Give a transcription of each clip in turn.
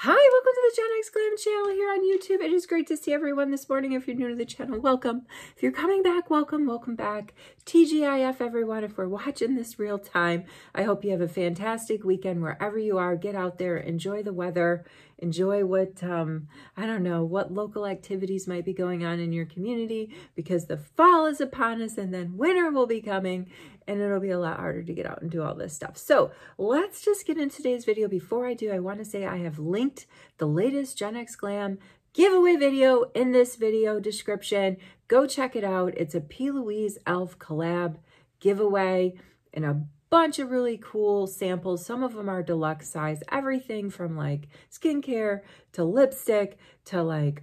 Hi, welcome to the Gen X Glam channel here on YouTube. It is great to see everyone this morning. If you're new to the channel, welcome. If you're coming back, welcome back. TGIF, everyone. If we're watching this real time, I hope you have a fantastic weekend wherever you are. Get out there, enjoy the weather, enjoy what, I don't know, what local activities might be going on in your community, because the fall is upon us and then winter will be coming and it'll be a lot harder to get out and do all this stuff. So let's just get into today's video. Before I do, I want to say I have linked the latest Gen X Glam giveaway video in this video description. Go check it out. It's a P. Louise Elf collab giveaway and a bunch of really cool samples. Some of them are deluxe size, everything from like skincare to lipstick to like,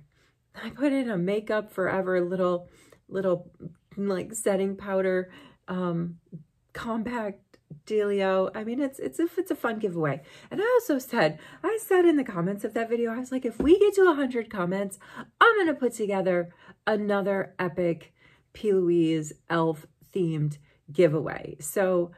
I put in a Makeup Forever little like setting powder compact dealio. I mean, it's a fun giveaway. And I said in the comments of that video, I was like, if we get to 100 comments, I'm gonna put together another epic P. Louise Elf themed giveaway. So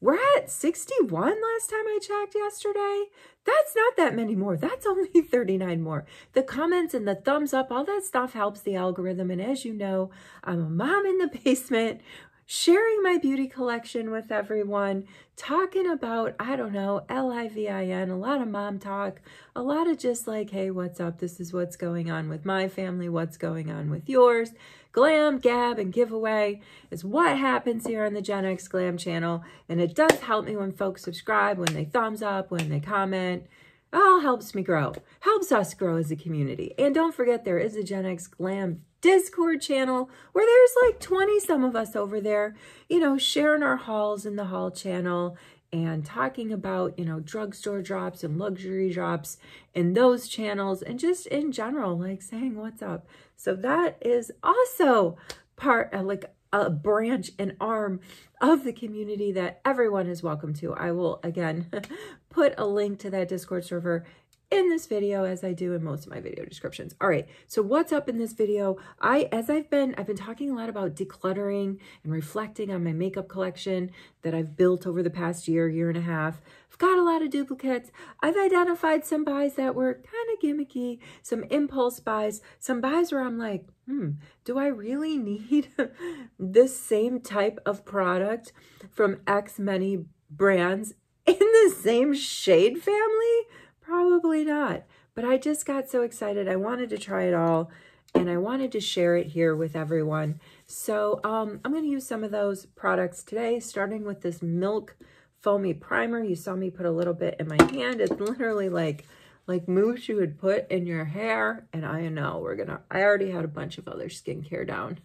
we're at 61 last time I checked yesterday. That's not that many more. That's only 39 more. The comments and the thumbs up, all that stuff helps the algorithm. And as you know, I'm a mom in the basement, sharing my beauty collection with everyone, talking about, I don't know, LIVIN, a lot of mom talk, a lot of just like, hey, what's up? This is what's going on with my family. What's going on with yours? Glam, gab, and giveaway is what happens here on the Gen X Glam channel. And it does help me when folks subscribe, when they thumbs up, when they comment. It all helps me grow, helps us grow as a community. And don't forget, there is a Gen X Glam Discord channel where there's like 20 some of us over there, you know, sharing our hauls in the haul channel and talking about, you know, drugstore drops and luxury drops in those channels and just in general, like saying what's up. So that is also part of like a branch, an arm of the community that everyone is welcome to. I will, again, put a link to that Discord server in this video, as I do in most of my video descriptions. All right, so what's up in this video? I've been talking a lot about decluttering and reflecting on my makeup collection that I've built over the past year and a half. I've got a lot of duplicates. I've identified some buys that were kind of gimmicky, some impulse buys, some buys where I'm like, do I really need this same type of product from X many brands in the same shade family? Probably not, but I just got so excited. I wanted to try it all and I wanted to share it here with everyone. So I'm going to use some of those products today, starting with this Milk Foamy Primer. You saw me put a little bit in my hand. It's literally like mousse you would put in your hair. And I know I already had a bunch of other skincare down.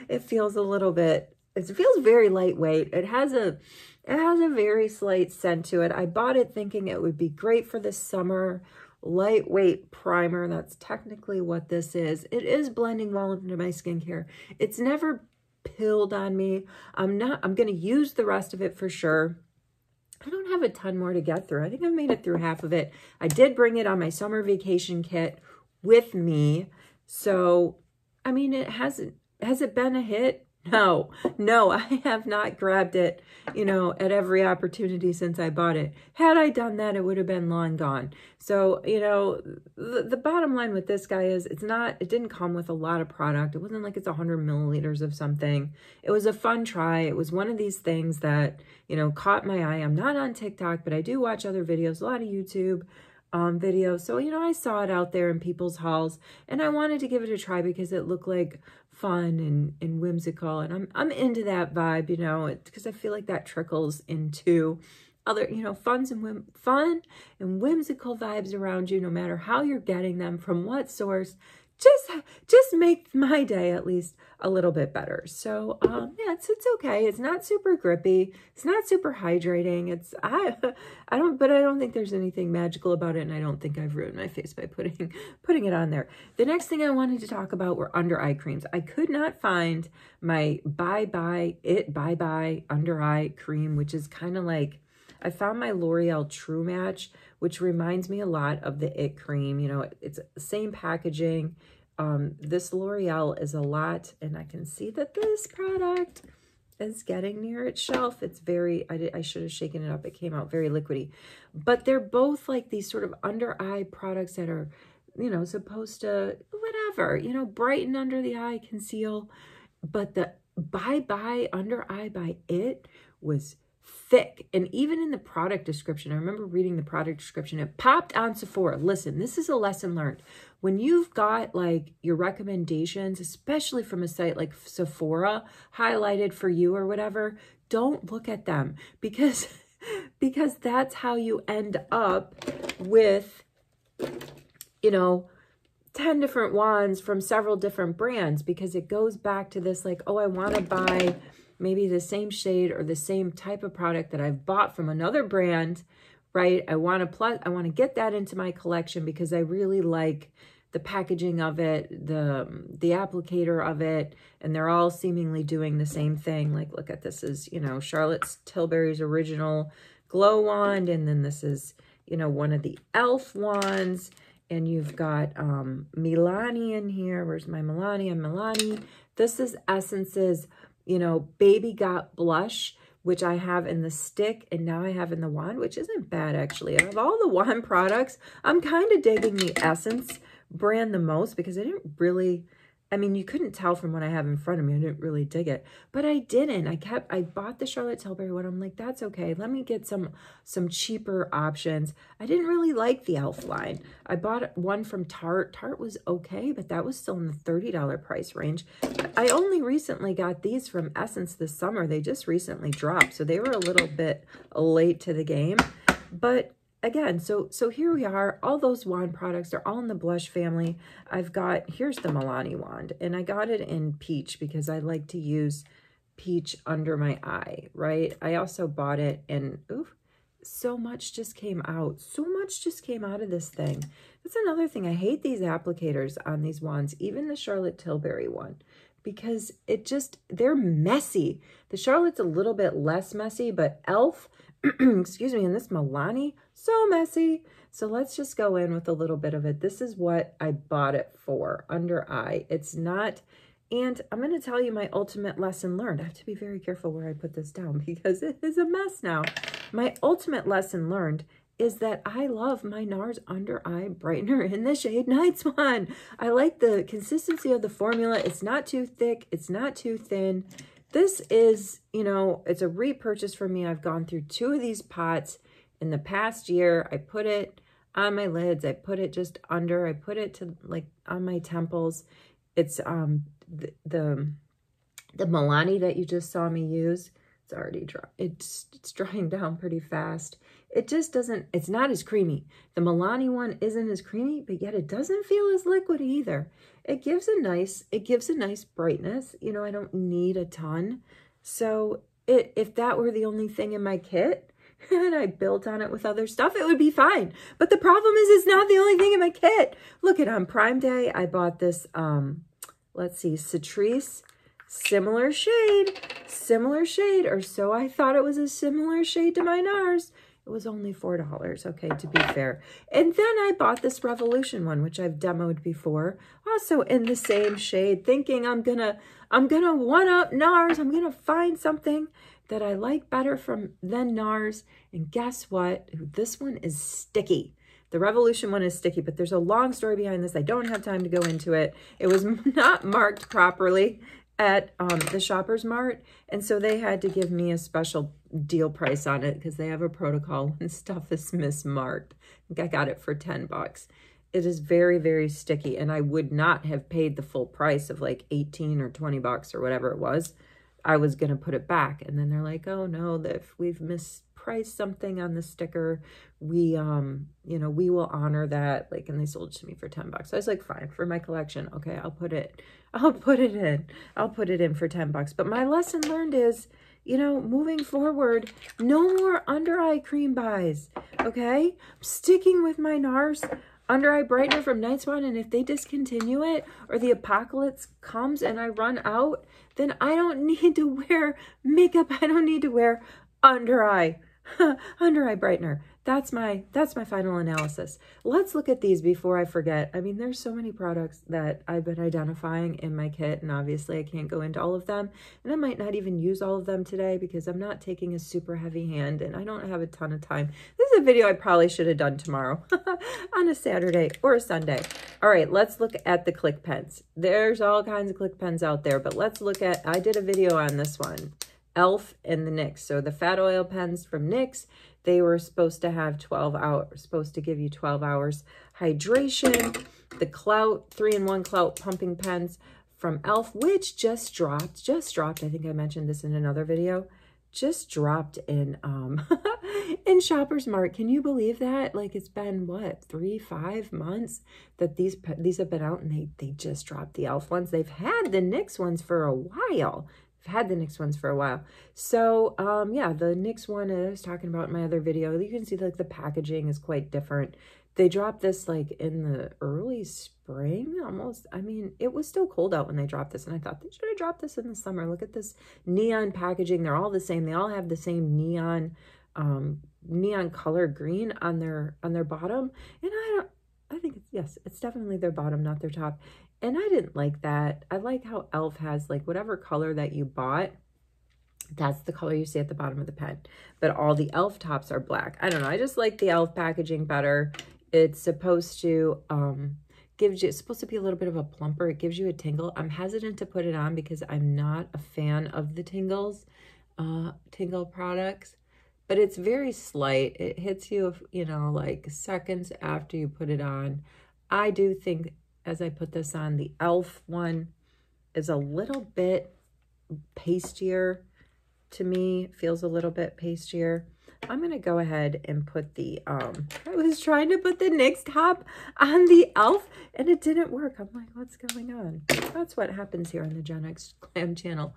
It feels a little bit, it feels very lightweight. It has a very slight scent to it. I bought it thinking it would be great for the summer. Lightweight primer. That's technically what this is. It is blending well into my skincare. It's never pilled on me. I'm going to use the rest of it for sure. I don't have a ton more to get through. I think I've made it through half of it. I did bring it on my summer vacation kit with me. So, I mean, has it been a hit? No, I have not grabbed it, you know, at every opportunity since I bought it. Had I done that, it would have been long gone. So, you know, the bottom line with this guy is it didn't come with a lot of product. It wasn't like it's 100 milliliters of something. It was a fun try. It was one of these things that, you know, caught my eye. I'm not on TikTok, but I do watch other videos, a lot of YouTube videos. So, you know, I saw it out there in people's hauls and I wanted to give it a try because it looked like fun and whimsical. And I'm into that vibe, you know, because I feel like that trickles into other, you know, fun and whimsical vibes around you, no matter how you're getting them, from what source. Just make my day at least a little bit better. So yeah, it's okay. It's not super grippy. It's not super hydrating. I don't think there's anything magical about it, and I don't think I've ruined my face by putting it on there. The next thing I wanted to talk about were under eye creams. I could not find my Bye Bye under eye cream, which is kind of like, I found my L'Oreal True Match, which reminds me a lot of the It cream. You know, it's the same packaging. This L'Oreal is a lot, and I can see that this product is getting near its shelf. It's very, I should have shaken it up. It came out very liquidy. But they're both like these sort of under eye products that are, you know, supposed to, whatever, you know, brighten under the eye, conceal. But the Bye Bye Under Eye by It was thick. And even in the product description, I remember reading the product description, it popped on Sephora. Listen, this is a lesson learned. When you've got like your recommendations, especially from a site like Sephora highlighted for you or whatever, don't look at them because that's how you end up with, you know, 10 different wands from several different brands, because it goes back to this like, oh, I want to buy maybe the same shade or the same type of product that I've bought from another brand, right? I want to get that into my collection because I really like the packaging of it, the applicator of it, and they're all seemingly doing the same thing. Like, look at this is, you know, Charlotte Tilbury's original glow wand, and then this is, you know, one of the e.l.f. wands, and you've got Milani in here. Where's my Milani? I'm Milani. This is Essence's, you know, Baby Got Blush, which I have in the stick, and now I have in the wand, which isn't bad, actually. Out of all the wand products, I'm kind of digging the Essence brand the most, because I didn't really, I mean, you couldn't tell from what I have in front of me. I didn't really dig it, but I didn't. I bought the Charlotte Tilbury one. I'm like, that's okay. Let me get some cheaper options. I didn't really like the e.l.f. line. I bought one from Tarte. Tarte was okay, but that was still in the $30 price range. I only recently got these from Essence this summer. They just recently dropped, so they were a little bit late to the game. But again, so here we are. All those wand products are all in the blush family. I've got, here's the Milani wand, and I got it in peach because I like to use peach under my eye, right? I also bought it in, ooh, so much just came out. So much just came out of this thing. That's another thing. I hate these applicators on these wands, even the Charlotte Tilbury one, because it just, they're messy. The Charlotte's a little bit less messy, but e.l.f., excuse me, and this Milani, so messy. So let's just go in with a little bit of it. This is what I bought it for, under eye. It's not, and I'm going to tell you my ultimate lesson learned. I have to be very careful where I put this down because it is a mess now. My ultimate lesson learned is that I love my NARS under eye brightener in the shade Night Swan. I like the consistency of the formula. It's not too thick. It's not too thin. This is, you know, it's a repurchase for me. I've gone through 2 of these pots in the past year. I put it on my lids. I put it just under. I put it to like on my temples. It's the Milani that you just saw me use. It's already dry. It's drying down pretty fast. It just doesn't, it's not as creamy. The Milani one isn't as creamy, but yet it doesn't feel as liquid either. It gives a nice brightness. You know, I don't need a ton. So if that were the only thing in my kit and I built on it with other stuff, it would be fine. But the problem is it's not the only thing in my kit. Look at on Prime Day, I bought this, let's see, Citrus, similar shade, or so I thought it was a similar shade to my NARS. It was only $4, okay, to be fair. And then I bought this Revolution one, which I've demoed before, also in the same shade, thinking I'm gonna one-up NARS. I'm gonna find something that I like better than NARS. And guess what? This one is sticky. The Revolution one is sticky, but there's a long story behind this. I don't have time to go into it. It was not marked properly at the Shoppers Mart, and so they had to give me a special deal price on it because they have a protocol when stuff is mismarked. I think I got it for $10. It is very, very sticky, and I would not have paid the full price of like 18 or 20 bucks or whatever it was. I was going to put it back, and then they're like, oh no, if we've mispriced something on the sticker, we you know, we will honor that, like, and they sold it to me for $10. So I was like, fine, for my collection, okay, I'll put it in for $10. But my lesson learned is, you know, moving forward, no more under eye cream buys, okay? I'm sticking with my NARS under eye brightener from Night Swan, and if they discontinue it or the apocalypse comes and I run out, then I don't need to wear makeup. I don't need to wear under eye brightener. that's my final analysis. Let's look at these before I forget. I mean, there's so many products that I've been identifying in my kit, and obviously I can't go into all of them, and I might not even use all of them today because I'm not taking a super heavy hand and I don't have a ton of time. This is a video I probably should have done tomorrow on a Saturday or a Sunday. All right, let's look at the click pens. There's all kinds of click pens out there, but let's look at, I did a video on this one, Elf and the NYX. So the fat oil pens from NYX, they were supposed to have 12 hours, supposed to give you 12 hours hydration. The Clout, 3-in-1 Clout pumping pens from Elf, which just dropped. I think I mentioned this in another video. Just dropped in in Shoppers Mart. Can you believe that? Like, it's been what, 3-5 months that these have been out, and they just dropped the Elf ones. They've had the NYX ones for a while. So yeah, the NYX one I was talking about in my other video, you can see like the packaging is quite different. They dropped this like in the early spring almost. I mean, it was still cold out when they dropped this, and I thought they should have dropped this in the summer. Look at this neon packaging. They're all the same. They all have the same neon color green on their bottom. And I think it's definitely their bottom, not their top. And I didn't like that. I like how Elf has like whatever color that you bought, that's the color you see at the bottom of the pen. But all the Elf tops are black. I don't know. I just like the Elf packaging better. It's supposed to it's supposed to be a little bit of a plumper. It gives you a tingle. I'm hesitant to put it on because I'm not a fan of the tingle products. But it's very slight. It hits you, you know, like seconds after you put it on. I do think, as I put this on, the Elf one is a little bit pastier to me. Feels a little bit pastier. I'm going to go ahead and put the, I was trying to put the NYX top on the Elf and it didn't work. I'm like, what's going on? That's what happens here on the Gen X Glam channel.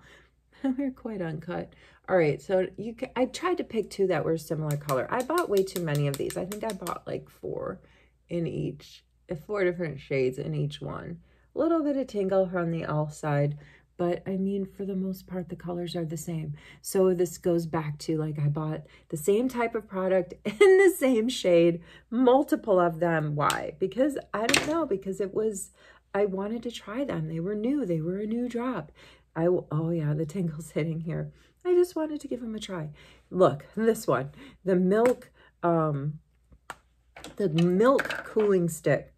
We're quite uncut. All right, so I tried to pick two that were similar color. I bought way too many of these. I think I bought like 4 different shades in each one. A little bit of tingle on the Elf side, but I mean, for the most part, the colors are the same. So this goes back to like, I bought the same type of product in the same shade, multiple of them. Why? Because I don't know, because I wanted to try them. They were new. They were a new drop. Oh yeah, the tingle's hitting here. I just wanted to give them a try. Look, this one, the milk cooling stick.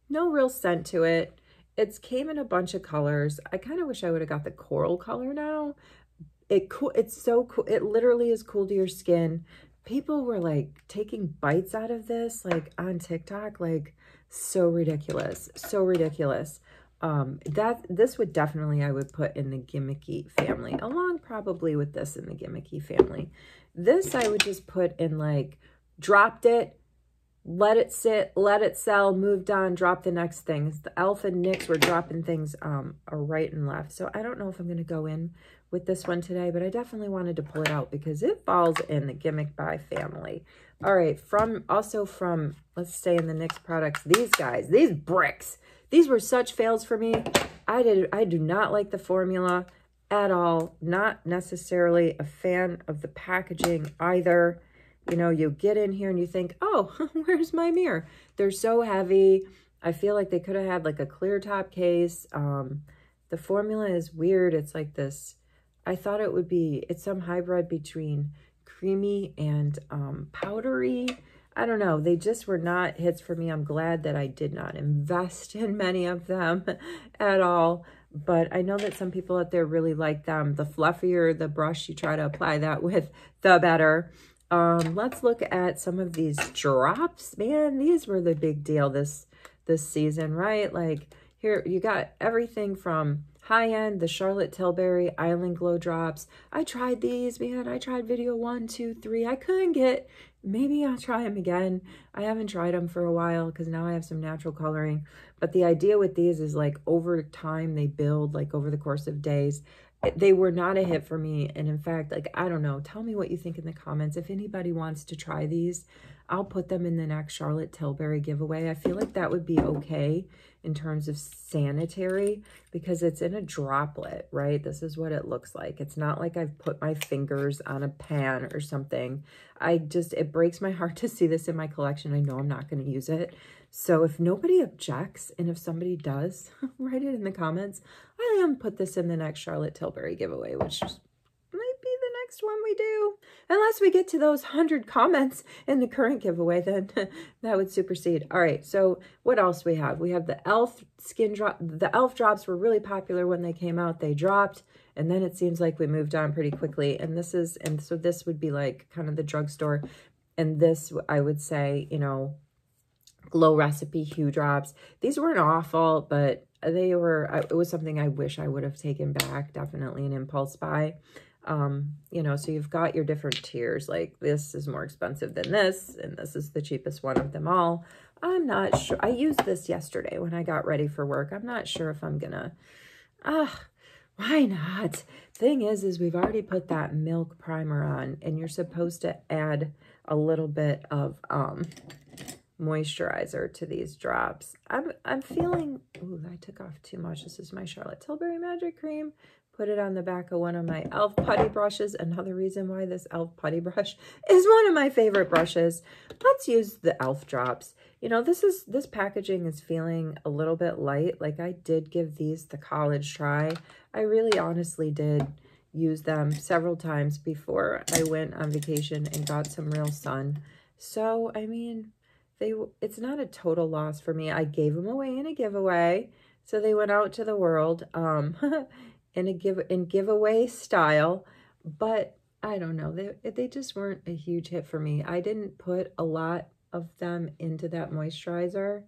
No real scent to it. It came in a bunch of colors. I kind of wish I would have got the coral color now. It's so cool. It literally is cool to your skin. People were like taking bites out of this, like on TikTok, like so ridiculous, so ridiculous. This would definitely, I would put in the gimmicky family, along probably with this in the gimmicky family. This I would just put in like, dropped it, let it sit, let it sell, moved on, drop the next things. The Elf and NYX were dropping things right and left. So I don't know if I'm going to go in with this one today, but I definitely wanted to pull it out because it falls in the Gimmick By family. All right, also from, let's stay in the NYX products, these guys, these bricks. These were such fails for me. I do not like the formula at all. Not necessarily a fan of the packaging either. You know, you get in here and you think, oh, where's my mirror? They're so heavy. I feel like they could have had like a clear top case. The formula is weird. It's like this. I thought it would be, it's some hybrid between creamy and powdery. I don't know. They just were not hits for me. I'm glad that I did not invest in many of them at all. But I know that some people out there really like them. The fluffier the brush you try to apply that with, the better. Let's look at some of these drops. Man, these were the big deal this season, right? Like here, you got everything from high-end, the Charlotte Tilbury Island Glow Drops. I tried these, man. I tried video 1, 2, 3. I couldn't get, maybe I'll try them again. I haven't tried them for a while because now I have some natural coloring. But the idea with these is like over time, they build like over the course of days. They were not a hit for me. And in fact, like, I don't know. Tell me what you think in the comments. If anybody wants to try these, I'll put them in the next Charlotte Tilbury giveaway. I feel like that would be okay in terms of sanitary because it's in a droplet, right? This is what it looks like. It's not like I've put my fingers on a pan or something. It breaks my heart to see this in my collection. I know I'm not going to use it. So if nobody objects, and if somebody does, write it in the comments. I am put this in the next Charlotte Tilbury giveaway, which might be the next one we do. Unless we get to those 100 comments in the current giveaway, then that would supersede. All right, so what else we have? We have the e.l.f. skin drop. The e.l.f. drops were really popular when they came out. They dropped, and then it seems like we moved on pretty quickly. And so this would be like kind of the drugstore. And this, I would say, you know, Glow Recipe Hue Drops. These weren't awful, but they were, it was something I wish I would have taken back. Definitely an impulse buy. You know, so you've got your different tiers. Like this is more expensive than this, and this is the cheapest one of them all. I'm not sure. I used this yesterday when I got ready for work. I'm not sure if I'm gonna, why not? Thing is we've already put that milk primer on, and you're supposed to add a little bit of, moisturizer to these drops. I'm feeling, ooh, I took off too much. This is my Charlotte Tilbury Magic Cream. Put it on the back of one of my e.l.f. putty brushes. Another reason why this e.l.f. putty brush is one of my favorite brushes. Let's use the e.l.f. drops. You know, this packaging is feeling a little bit light. Like I did give these the college try. I really honestly did use them several times before I went on vacation and got some real sun. So, I mean, it's not a total loss for me. I gave them away in a giveaway, so they went out to the world in giveaway style. But I don't know, they just weren't a huge hit for me. I didn't put a lot of them into that moisturizer.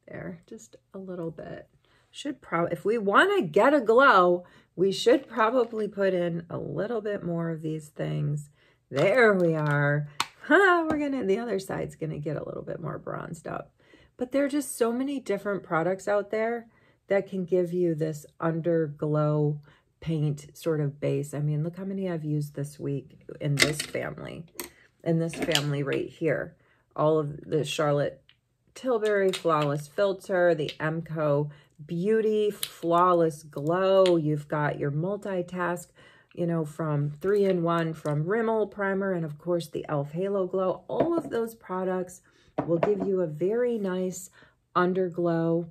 There, just a little bit. If we want to get a glow, we should probably put in a little bit more of these things. There we are. The other side's gonna get a little bit more bronzed up. But there are just so many different products out there that can give you this underglow paint sort of base. I mean, look how many I've used this week in this family right here. All of the Charlotte Tilbury Flawless Filter, the Emco Beauty Flawless Glow. You've got your multitask, you know, from 3-in-1 from Rimmel Primer, and of course the e.l.f. Halo Glow. All of those products will give you a very nice underglow.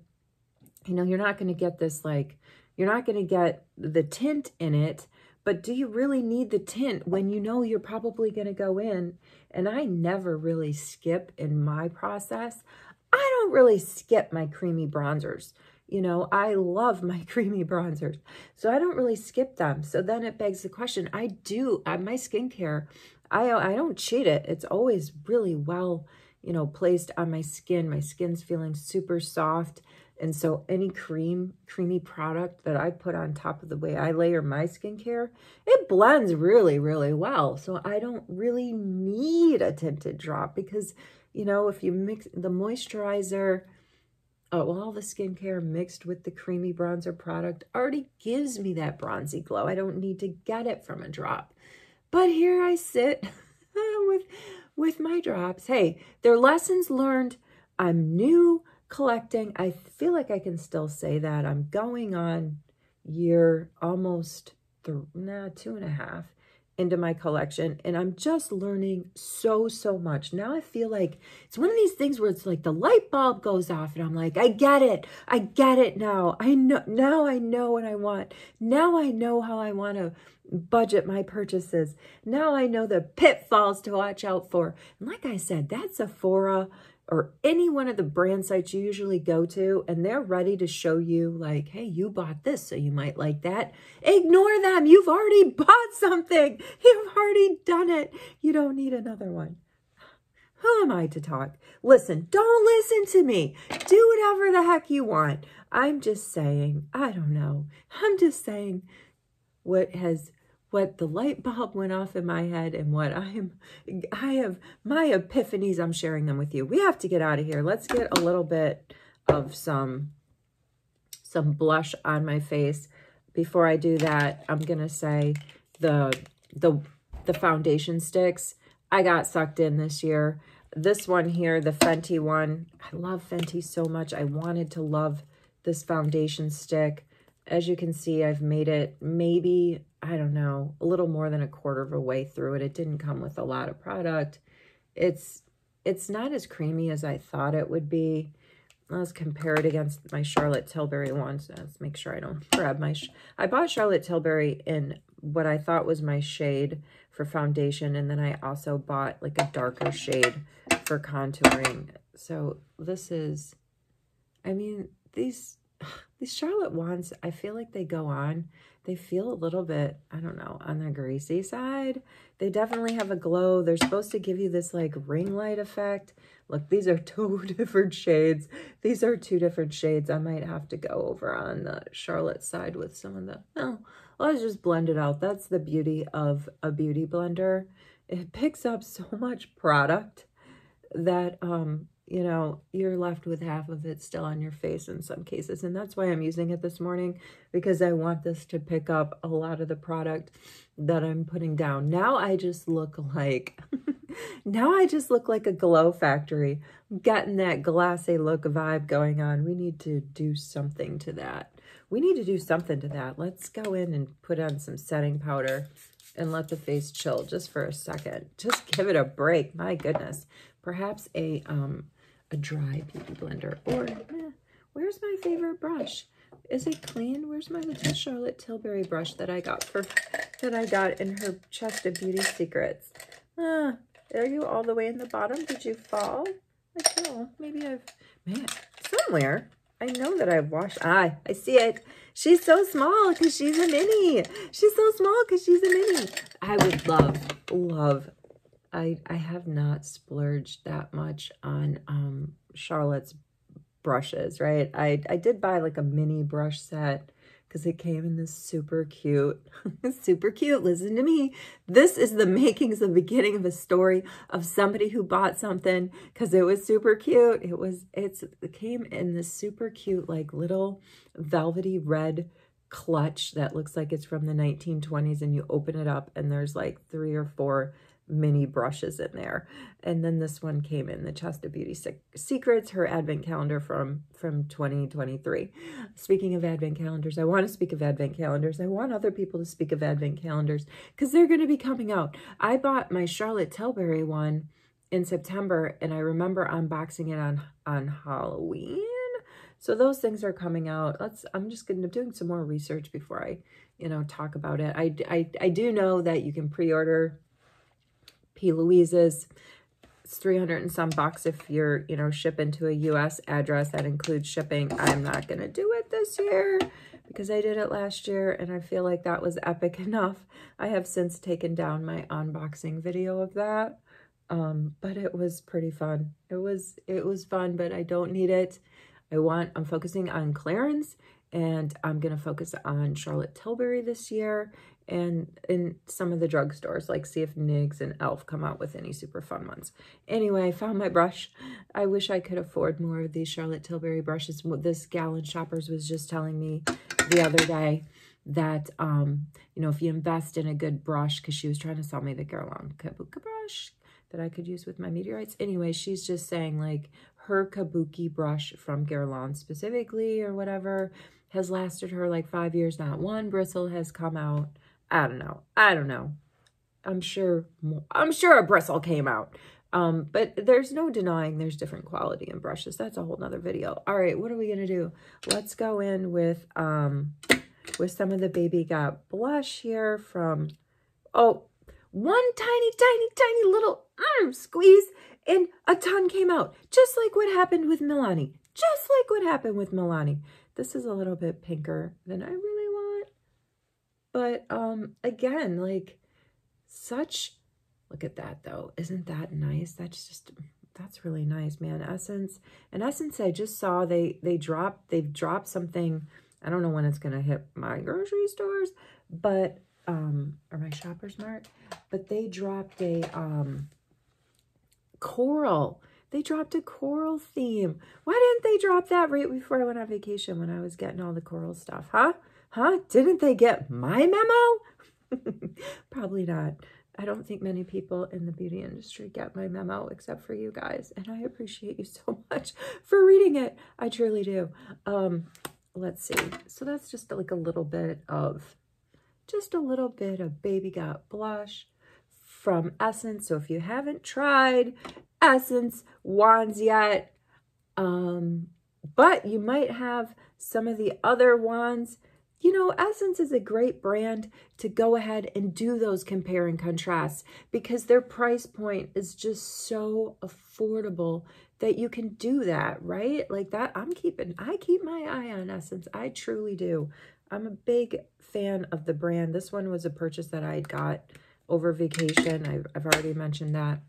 You know, you're not going to get this, like, you're not going to get the tint in it, but do you really need the tint when you know you're probably going to go in? And I never really skip in my process. I don't really skip my creamy bronzers. You know, I love my creamy bronzers, so I don't really skip them. So then it begs the question, my skincare, I don't cheat it. It's always really well, you know, placed on my skin. My skin's feeling super soft. And so any creamy product that I put on top of the way I layer my skincare, it blends really, really well. So I don't really need a tinted drop because, you know, if you mix the moisturizer, all the skincare mixed with the creamy bronzer product already gives me that bronzy glow. I don't need to get it from a drop. But here I sit with my drops. Hey, they're lessons learned. I'm new collecting. I feel like I can still say that. I'm going on year almost 2.5 into my collection, and I'm just learning so much. Now I feel like it's one of these things where it's like the light bulb goes off and I'm like, I get it now. Now I know what I want. Now I know how I want to budget my purchases. Now I know the pitfalls to watch out for. And like I said, that's Sephora or any one of the brand sites you usually go to, and they're ready to show you like, hey, you bought this, so you might like that. Ignore them. You've already bought something. You've already done it. You don't need another one. Who am I to talk? Listen, don't listen to me. Do whatever the heck you want. I'm just saying, I don't know. I'm just saying what the light bulb went off in my head and what I have my epiphanies. I'm sharing them with you. We have to get out of here. Let's get a little bit of some blush on my face. Before I do that, I'm going to say the foundation sticks. I got sucked in this year. This one here, the Fenty one, I love Fenty so much. I wanted to love this foundation stick. As you can see, I've made it maybe, I don't know, a little more than a quarter of a way through it. It didn't come with a lot of product. It's not as creamy as I thought it would be. Let's compare it against my Charlotte Tilbury one. So let's make sure I don't grab my... I bought Charlotte Tilbury in what I thought was my shade for foundation. And then I also bought like a darker shade for contouring. So this is... I mean, these Charlotte wands, I feel like they go on. They feel a little bit, I don't know, on the greasy side. They definitely have a glow. They're supposed to give you this like ring light effect. Look, these are 2 different shades. These are 2 different shades. I might have to go over on the Charlotte side with some of the, no, let's just blend it out. That's the beauty of a beauty blender. It picks up so much product that, you know, you're left with half of it still on your face in some cases. And that's why I'm using it this morning, because I want this to pick up a lot of the product that I'm putting down. Now I just look like, now I just look like a glow factory. I'm getting that glassy look vibe going on. We need to do something to that. We need to do something to that. Let's go in and put on some setting powder and let the face chill just for a second. Just give it a break. My goodness. Perhaps a dry beauty blender, or where's my favorite brush? Is it clean? Where's my little Charlotte Tilbury brush that I got in her chest of beauty secrets? Are you all the way in the bottom? Did you fall? I don't know. Maybe man, somewhere. I know that I've washed. I see it. She's so small because she's a mini. She's so small because she's a mini. I would love. I have not splurged that much on Charlotte's brushes, right? I did buy like a mini brush set because it came in this super cute, super cute. Listen to me. This is the makings, the beginning of a story of somebody who bought something because it was super cute. It came in this super cute, like little velvety red clutch that looks like it's from the 1920s, and you open it up and there's like 3 or 4 mini brushes in there. And then this one came in the chest of beauty secrets, her advent calendar from 2023. Speaking of advent calendars, I want to speak of advent calendars. I want other people to speak of advent calendars because they're going to be coming out. I bought my Charlotte Tilbury one in September, and I remember unboxing it on Halloween. So those things are coming out. I'm just going to doing some more research before I, talk about it. I do know that you can pre-order P. Louise's. It's 300 and some bucks if you're, shipping to a U.S. address. That includes shipping. I'm not going to do it this year because I did it last year, and I feel like that was epic enough. I have since taken down my unboxing video of that, but it was pretty fun. It was fun, but I don't need it. I'm focusing on Clarins, and I'm going to focus on Charlotte Tilbury this year, and in some of the drugstores, like see if NYX and e.l.f. come out with any super fun ones. Anyway, I found my brush. I wish I could afford more of these Charlotte Tilbury brushes. This gal in Shoppers was just telling me the other day that, if you invest in a good brush, because she was trying to sell me the Guerlain Kabuki brush that I could use with my meteorites. Anyway, she's just saying like her Kabuki brush from Guerlain specifically or whatever has lasted her like 5 years. Not one bristle has come out. I don't know. I'm sure a bristle came out. But there's no denying there's different quality in brushes. That's a whole nother video. All right, what are we going to do? Let's go in with some of the Baby Got blush here from, one tiny little squeeze and a ton came out. Just like what happened with Milani. This is a little bit pinker than I really want. But again, like look at that though. Isn't that nice? That's really nice, man. Essence. I just saw they've dropped something. I don't know when it's gonna hit my grocery stores, but or my Shoppers Mart, but they dropped a coral. They dropped a coral theme. Why didn't they drop that right before I went on vacation when I was getting all the coral stuff? Huh? Didn't they get my memo? Probably not. I don't think many people in the beauty industry get my memo except for you guys. And I appreciate you so much for reading it. I truly do. Let's see. So that's just like a little bit of Baby Got Blush from Essence. So if you haven't tried Essence wands yet, but you might have some of the other wands, you know, Essence is a great brand to go ahead and do those compare and contrasts because their price point is just so affordable that you can do that, right? Like that, I keep my eye on Essence. I truly do. I'm a big fan of the brand. This one was a purchase that I got over vacation. I've already mentioned that.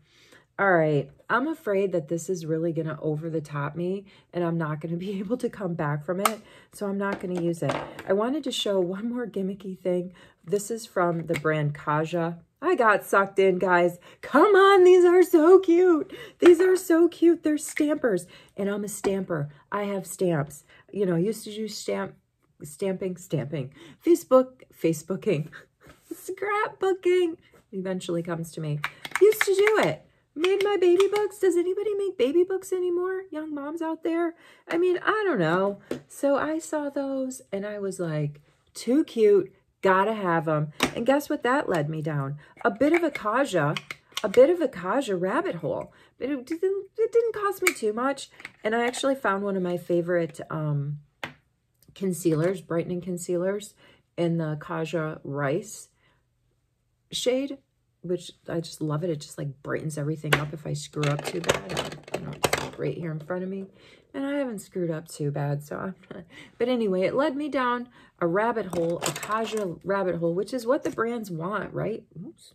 All right, I'm afraid that this is really going to over the top me and I'm not going to be able to come back from it, so I'm not going to use it. I wanted to show one more gimmicky thing. This is from the brand Kaja. I got sucked in, guys. Come on, these are so cute. These are so cute. They're stampers, and I'm a stamper. I have stamps. You know, I used to do stamping, Facebooking, scrapbooking. Eventually comes to me. Used to do it. Made my baby books. Does anybody make baby books anymore? Young moms out there? I mean, I don't know. So I saw those and I was like, too cute. Gotta have them. And guess what that led me down? A bit of a Kaja rabbit hole. But it didn't cost me too much. And I actually found one of my favorite concealers, brightening concealers, in the Kaja Rice shade, which I just love it. It just like brightens everything up if I screw up too bad. You know, it's right here in front of me. And I haven't screwed up too bad, so I'm not. But anyway, it led me down a rabbit hole, a Kaja rabbit hole, which is what the brands want, right? Oops.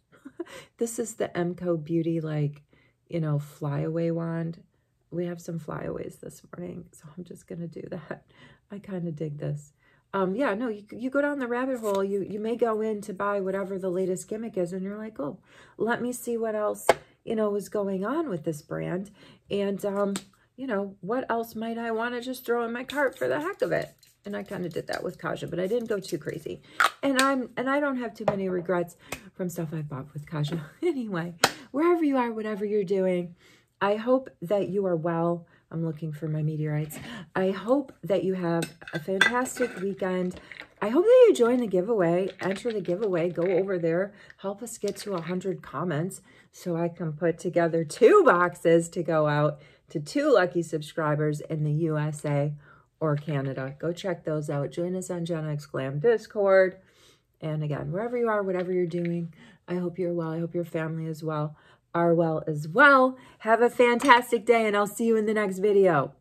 This is the Emco Beauty, like, you know, flyaway wand. We have some flyaways this morning, so I'm just going to do that. I kind of dig this. Yeah, no, you go down the rabbit hole, you may go in to buy whatever the latest gimmick is, and you're like, oh, let me see what else, you know, is going on with this brand. And, you know, what else might I want to just throw in my cart for the heck of it? And I kind of did that with Kaja, but I didn't go too crazy. And I don't have too many regrets from stuff I bought with Kaja. Anyway, wherever you are, whatever you're doing, I hope that you are well. I'm looking for my meteorites. I hope that you have a fantastic weekend. I hope that you join the giveaway, enter the giveaway, go over there, help us get to 100 comments so I can put together 2 boxes to go out to 2 lucky subscribers in the USA or Canada. Go check those out. Join us on Gen X Glam Discord. And again, wherever you are, whatever you're doing, I hope you're well. I hope your family is well. Are well as well. Have a fantastic day, and I'll see you in the next video.